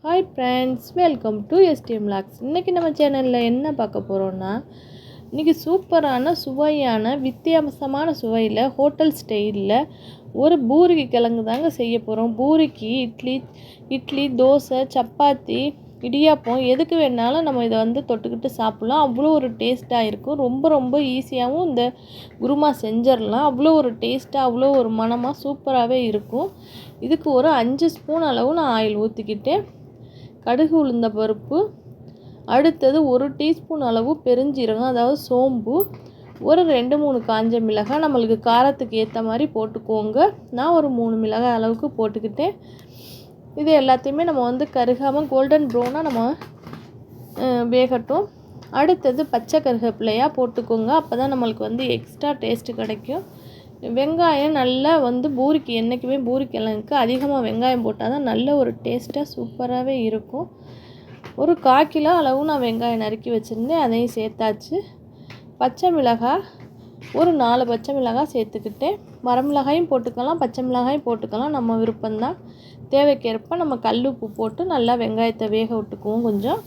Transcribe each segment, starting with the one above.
Hi friends, welcome to STM lakhs. இன்றைக்கி நம்ம சேனலில் என்ன பார்க்க போகிறோன்னா, இன்றைக்கி சூப்பரான சுவையான வித்தியாசமான சுவையில் ஹோட்டல் ஸ்டைலில் ஒரு பூரிக்கு கிழங்கு தாங்க செய்ய போகிறோம். பூரிக்கு இட்லி தோசை, சப்பாத்தி, இடியாப்பம் எதுக்கு வேணாலும் நம்ம இதை தொட்டுக்கிட்டு சாப்பிட்லாம். அவ்வளோ ஒரு டேஸ்ட்டாக இருக்கும். ரொம்ப ஈஸியாகவும் இந்த குருமா செஞ்சிடலாம். அவ்வளோ ஒரு டேஸ்ட்டாக, அவ்வளோ ஒரு மணமாக சூப்பராகவே இருக்கும். இதுக்கு ஒரு 5 ஸ்பூன் அளவு நான் ஆயில் ஊற்றிக்கிட்டேன். கடுகு உளுந்த பருப்பு, அடுத்தது 1 டீஸ்பூன் அளவு பெருஞ்சீரகம், அதாவது சோம்பு, ஒரு 2-3 காஞ்ச மிளகாய், நம்மளுக்கு காரத்துக்கு ஏற்ற மாதிரி போட்டுக்கோங்க. நான் ஒரு 3 மிளகாய் அளவுக்கு போட்டுக்கிட்டேன். இது எல்லாத்தையுமே நம்ம கருகாமல் கோல்டன் ப்ரௌனாக நம்ம வேகட்டும். அடுத்தது பச்சை கருவேப்பிலையாக போட்டுக்கோங்க. அப்போ தான் நம்மளுக்கு எக்ஸ்ட்ரா டேஸ்ட்டு கிடைக்கும். வெங்காயம் நல்லா பூரிக்கு என்றைக்குமே பூரிக்கிழங்குக்கு அதிகமாக வெங்காயம் போட்டால் தான் நல்ல ஒரு டேஸ்ட்டாக சூப்பராகவே இருக்கும். ஒரு 1/4 கிலோ அளவு நான் வெங்காயம் நறுக்கி வச்சுருந்தேன், அதையும் சேர்த்தாச்சு. பச்சை மிளகாய் ஒரு 4 பச்சை மிளகாய் சேர்த்துக்கிட்டேன். வரமிளகாயும் போட்டுக்கலாம், பச்சை மிளகாயும் போட்டுக்கலாம், நம்ம விருப்பம்தான். தேவைக்கேற்ப நம்ம கல் உப்பு போட்டு நல்லா வெங்காயத்தை வேக விட்டுக்குவோம் கொஞ்சம்.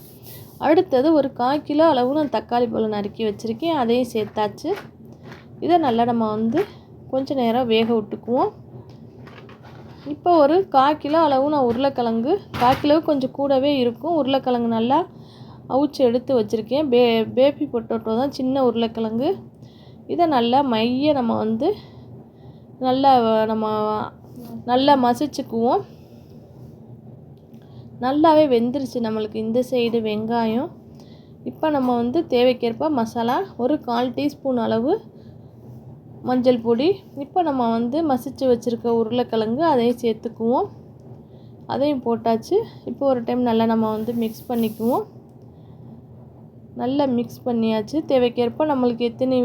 அடுத்தது ஒரு 1/4 கிலோ அளவு நான் தக்காளி பழம் நறுக்கி வச்சுருக்கேன், அதையும் சேர்த்தாச்சு. இதை நல்லா நம்ம கொஞ்சம் நேரம் வேக விட்டுக்குவோம். இப்போ ஒரு 1/4 கிலோ அளவு நான் உருளைக்கிழங்கு, 1/4 கிலோவுக்கு கொஞ்சம் கூடவே இருக்கும், உருளைக்கிழங்கு நல்லா அவிச்சு எடுத்து வச்சுருக்கேன். பேபி பொட்டேட்டோ தான், சின்ன உருளைக்கிழங்கு. இதை நல்லா மைய நம்ம நல்லா மசிச்சுக்குவோம். நல்லாவே வெந்துருச்சு நம்மளுக்கு இந்த சைடு வெங்காயம். இப்போ நம்ம தேவைக்கேற்ப மசாலா, ஒரு 1/4 டீஸ்பூன் அளவு மஞ்சள் பொடி. இப்போ நம்ம மசிச்சு வச்சுருக்க உருளைக்கிழங்கு அதையும் சேர்த்துக்குவோம். அதையும் போட்டாச்சு. இப்போ ஒரு டைம் நல்லா நம்ம மிக்ஸ் பண்ணிக்குவோம். நல்லா மிக்ஸ் பண்ணியாச்சு. தேவைக்கேற்ப நம்மளுக்கு எத்தனை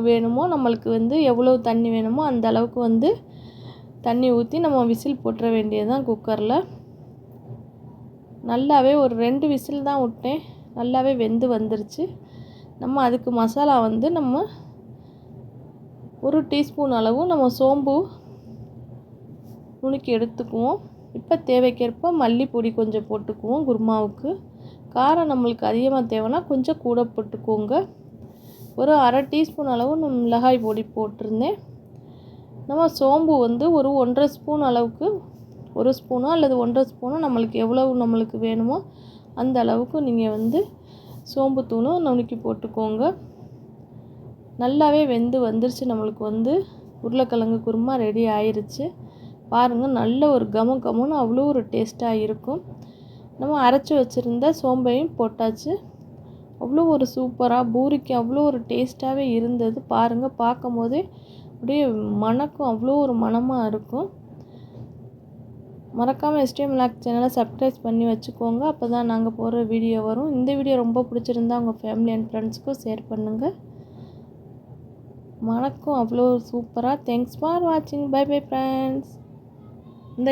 வேணுமோ, நம்மளுக்கு எவ்வளோ தண்ணி வேணுமோ அந்த அளவுக்கு தண்ணி ஊற்றி நம்ம விசில் போட்டுற வேண்டியது தான் குக்கரில். நல்லாவே ஒரு 2 விசில் தான் விட்டேன். நல்லாவே வெந்து வந்துருச்சு. நம்ம அதுக்கு மசாலா நம்ம 1 டீஸ்பூன் அளவு நம்ம சோம்பு நுணுக்கி எடுத்துக்குவோம். இப்போ தேவைக்கேற்ப மல்லிப்பொடி கொஞ்சம் போட்டுக்குவோம். குருமாவுக்கு காரம் நம்மளுக்கு அதிகமாக தேவைன்னா கொஞ்சம் கூட போட்டுக்கோங்க. ஒரு 1/2 டீஸ்பூன் அளவு நம்ம மிளகாய் பொடி போட்டிருந்தேன். நம்ம சோம்பு ஒரு 1/2 ஸ்பூன் அளவுக்கு, 1 ஸ்பூனோ அல்லது 1/2 ஸ்பூனோ நம்மளுக்கு எவ்வளவு வேணுமோ அந்த அளவுக்கு நீங்கள் சோம்பு தூளும் நுணுக்கி போட்டுக்கோங்க. நல்லாவே வெந்து வந்துருச்சு. நம்மளுக்கு உருளைக்கிழங்கு குருமா ரெடி ஆயிருச்சு. பாருங்கள், நல்ல ஒரு கமன்னு அவ்வளோ ஒரு டேஸ்ட்டாக இருக்கும். நம்ம அரைச்சி வச்சுருந்த சோம்பையும் போட்டாச்சு. அவ்வளோ ஒரு சூப்பராக பூரிக்கு அவ்வளோ ஒரு டேஸ்ட்டாகவே இருந்தது. பாருங்கள், பார்க்கும் போதே அப்படியே மணக்கும், அவ்வளோ ஒரு மணமாக இருக்கும். மறக்காமல் எஸ்டிஎம் லாக்ஸ் சேனலை சப்ஸ்கிரைப் பண்ணி வச்சுக்கோங்க. அப்போ தான் நாங்கள் போடுற வீடியோ வரும். இந்த வீடியோ ரொம்ப பிடிச்சிருந்தா உங்கள் ஃபேமிலி அண்ட் ஃப்ரெண்ட்ஸ்க்கும் ஷேர் பண்ணுங்கள். மணக்கும் அவ்வளோ சூப்பராக. தேங்க்ஸ் ஃபார் வாட்சிங். Bye bye friends. இந்த